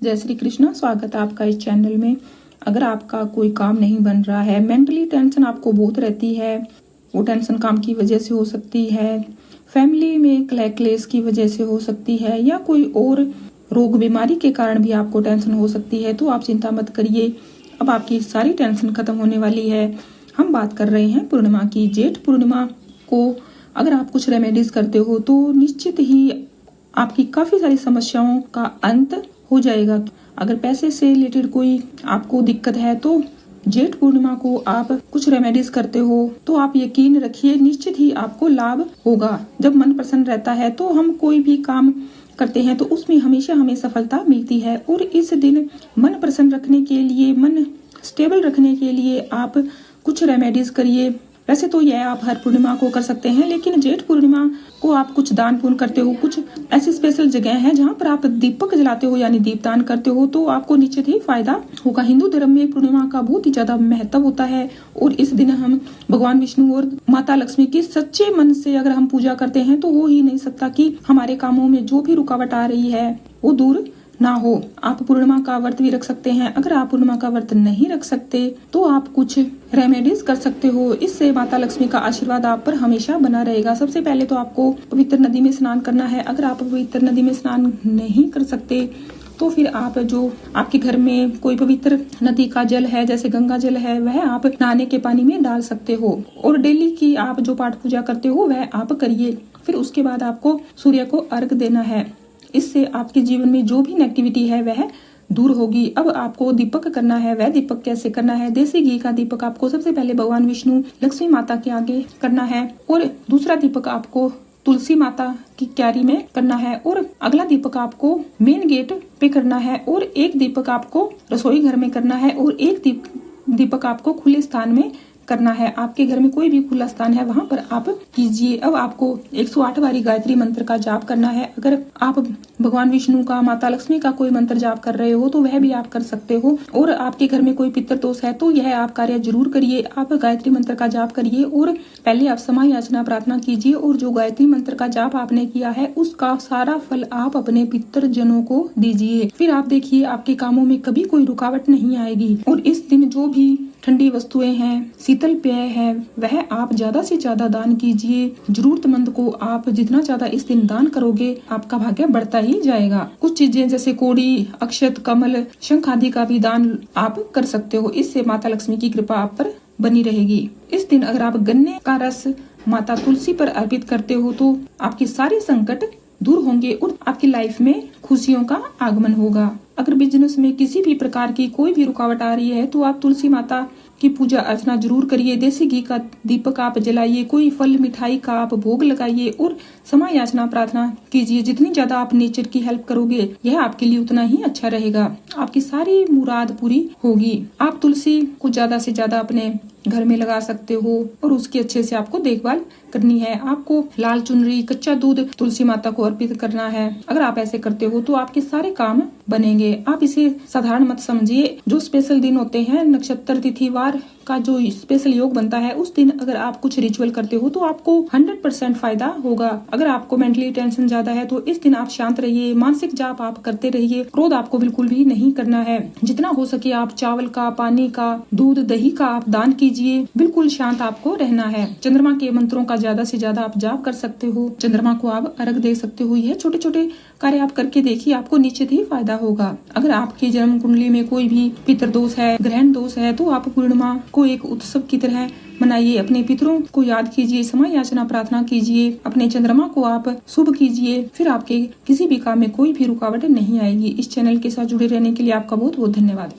जय श्री कृष्णा। स्वागत है आपका इस चैनल में। अगर आपका कोई काम नहीं बन रहा है, मेंटली टेंशन आपको बहुत रहती है, वो टेंशन काम की वजह से हो सकती है, फैमिली में क्लेश की वजह से हो सकती है, या कोई और रोग बीमारी के कारण भी आपको टेंशन हो सकती है, तो आप चिंता मत करिए। अब आपकी सारी टेंशन खत्म होने वाली है। हम बात कर रहे हैं पूर्णिमा की। जेठ पूर्णिमा को अगर आप कुछ रेमेडीज करते हो तो निश्चित ही आपकी काफी सारी समस्याओं का अंत हो जाएगा। अगर पैसे से रिलेटेड कोई आपको दिक्कत है तो जेठ पूर्णिमा को आप कुछ रेमेडीज करते हो तो आप यकीन रखिए निश्चित ही आपको लाभ होगा। जब मन प्रसन्न रहता है तो हम कोई भी काम करते हैं तो उसमें हमेशा हमें सफलता मिलती है। और इस दिन मन प्रसन्न रखने के लिए, मन स्टेबल रखने के लिए आप कुछ रेमेडीज करिए। वैसे तो यह आप हर पूर्णिमा को कर सकते हैं, लेकिन जेठ पूर्णिमा को आप कुछ दान पुण्य करते हो, कुछ ऐसी स्पेशल जगह है जहाँ पर आप दीपक जलाते हो यानी दीपदान करते हो, तो आपको निश्चित ही फायदा होगा। हिंदू धर्म में पूर्णिमा का बहुत ही ज्यादा महत्व होता है और इस दिन हम भगवान विष्णु और माता लक्ष्मी की सच्चे मन से अगर हम पूजा करते हैं तो हो ही नहीं सकता कि हमारे कामों में जो भी रुकावट आ रही है वो दूर ना हो। आप पूर्णिमा का व्रत भी रख सकते हैं। अगर आप पूर्णिमा का व्रत नहीं रख सकते तो आप कुछ रेमेडीज कर सकते हो। इससे माता लक्ष्मी का आशीर्वाद आप पर हमेशा बना रहेगा। सबसे पहले तो आपको पवित्र नदी में स्नान करना है। अगर आप पवित्र नदी में स्नान नहीं कर सकते तो फिर आप जो आपके घर में कोई पवित्र नदी का जल है, जैसे गंगा जल है, वह आप नहाने के पानी में डाल सकते हो। और डेली की आप जो पाठ पूजा करते हो वह आप करिए। फिर उसके बाद आपको सूर्य को अर्घ देना है। इससे आपके जीवन में जो भी नेगेटिविटी है वह दूर होगी। अब आपको दीपक करना है। वह दीपक कैसे करना है? देसी घी का दीपक आपको सबसे पहले भगवान विष्णु लक्ष्मी माता के आगे करना है, और दूसरा दीपक आपको तुलसी माता की क्यारी में करना है, और अगला दीपक आपको मेन गेट पे करना है, और एक दीपक आपको रसोई घर में करना है, और एक दीपक आपको खुले स्थान में करना है। आपके घर में कोई भी खुला स्थान है वहां पर आप कीजिए। अब आपको 108 बारी गायत्री मंत्र का जाप करना है। अगर आप भगवान विष्णु का, माता लक्ष्मी का कोई मंत्र जाप कर रहे हो तो वह भी आप कर सकते हो। और आपके घर में कोई पितृ दोष है तो यह आप कार्य जरूर करिए। आप गायत्री मंत्र का जाप करिए और पहले आप क्षमा याचना प्रार्थना कीजिए, और जो गायत्री मंत्र का जाप आपने किया है उसका सारा फल आप अपने पितृ जनों को दीजिए। फिर आप देखिए आपके कामों में कभी कोई रुकावट नहीं आएगी। और इस दिन जो भी ठंडी वस्तुएं हैं, शीतल पेय है, वह आप ज्यादा से ज्यादा दान कीजिए। जरूरतमंद को आप जितना ज्यादा इस दिन दान करोगे आपका भाग्य बढ़ता ही जाएगा। कुछ चीजें जैसे कोड़ी, अक्षत, कमल, शंख आदि का भी दान आप कर सकते हो। इससे माता लक्ष्मी की कृपा आप पर बनी रहेगी। इस दिन अगर आप गन्ने का रस माता तुलसी पर अर्पित करते हो तो आपके सारे संकट दूर होंगे और आपकी लाइफ में खुशियों का आगमन होगा। अगर बिजनेस में किसी भी प्रकार की कोई भी रुकावट आ रही है तो आप तुलसी माता की पूजा अर्चना जरूर करिए। देसी घी का दीपक आप जलाइए, कोई फल मिठाई का आप भोग लगाइए और क्षमा याचना प्रार्थना कीजिए। जितनी ज्यादा आप नेचर की हेल्प करोगे यह आपके लिए उतना ही अच्छा रहेगा। आपकी सारी मुराद पूरी होगी। आप तुलसी को ज्यादा से ज्यादा अपने घर में लगा सकते हो और उसकी अच्छे से आपको देखभाल करनी है। आपको लाल चुनरी, कच्चा दूध तुलसी माता को अर्पित करना है। अगर आप ऐसे करते हो तो आपके सारे काम बनेंगे। आप इसे साधारण मत समझिए। जो स्पेशल दिन होते हैं, नक्षत्र तिथिवार का जो स्पेशल योग बनता है, उस दिन अगर आप कुछ रिचुअल करते हो तो आपको 100% फायदा होगा। अगर आपको मेंटली टेंशन ज्यादा है तो इस दिन आप शांत रहिए, मानसिक जाप आप करते रहिए। क्रोध आपको बिल्कुल भी नहीं करना है। जितना हो सके आप चावल का, पानी का, दूध, दही का आप दान कीजिए। बिल्कुल शांत आपको रहना है। चंद्रमा के मंत्रों का ज्यादा से ज्यादा आप जाप कर सकते हो। चंद्रमा को आप अर्घ दे सकते हो। यह छोटे छोटे कार्य आप करके देखिए, आपको निश्चित ही फायदा होगा। अगर आपकी जन्म कुंडली में कोई भी पितृ दोष है, ग्रहण दोष है, तो आप पूर्णिमा को एक उत्सव की तरह मनाइए। अपने पितरों को याद कीजिए, क्षमा याचना प्रार्थना कीजिए, अपने चंद्रमा को आप शुभ कीजिए। फिर आपके किसी भी काम में कोई भी रुकावट नहीं आएगी। इस चैनल के साथ जुड़े रहने के लिए आपका बहुत बहुत धन्यवाद।